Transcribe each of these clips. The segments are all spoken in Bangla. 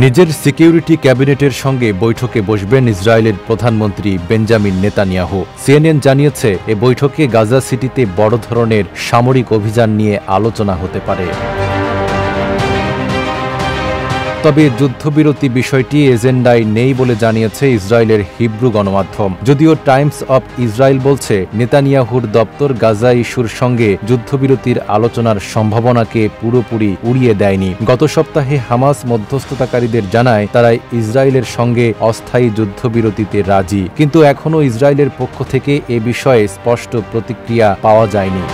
নিজের সিকিউরিটি ক্যাবিনেটের সঙ্গে বৈঠকে বসবেন ইসরায়েলের প্রধানমন্ত্রী বেঞ্জামিন নেতানিয়াহু। সিএনএন জানিয়েছে, এ বৈঠকে গাজা সিটিতে বড় ধরনের সামরিক অভিযান নিয়ে আলোচনা হতে পারে। তবে যুদ্ধবিরতি বিষয়টি এজেন্ডায় নেই বলে জানিয়েছে ইসরায়েলের হিব্রু গণমাধ্যম। যদিও টাইমস অব ইসরায়েল বলছে, নেতানিয়াহুর দপ্তর গাজা ইস্যুর সঙ্গে যুদ্ধবিরতির আলোচনার সম্ভাবনাকে পুরোপুরি উড়িয়ে দেয়নি। গত সপ্তাহে হামাস মধ্যস্থতাকারীদের জানায়, তারা ইসরায়েলের সঙ্গে অস্থায়ী যুদ্ধবিরতিতে রাজি, কিন্তু এখনও ইসরায়েলের পক্ষ থেকে এ বিষয়ে স্পষ্ট প্রতিক্রিয়া পাওয়া যায়নি।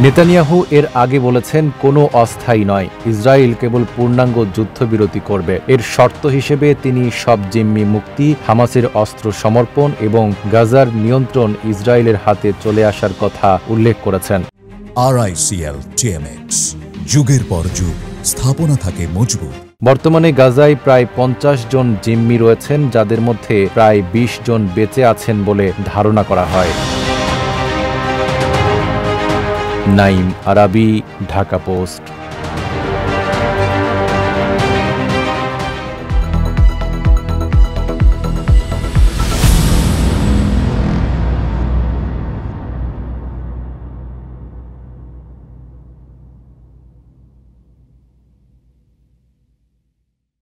নেতানিয়াহু এর আগে বলেছেন, কোনো অস্থায়ী নয়, ইসরায়েল কেবল পূর্ণাঙ্গ যুদ্ধবিরতি করবে। এর শর্ত হিসেবে তিনি সব জিম্মি মুক্তি, হামাসের অস্ত্র সমর্পণ এবং গাজার নিয়ন্ত্রণ ইসরায়েলের হাতে চলে আসার কথা উল্লেখ করেছেন। RICL TMX, যুগের পর যুগ স্থাপনা থাকে মজবুত। বর্তমানে গাজায় প্রায় 50 জন জিম্মি রয়েছেন, যাদের মধ্যে প্রায় 20 জন বেঁচে আছেন বলে ধারণা করা হয়। নাইম আরাবি, ঢাকা পোস্ট।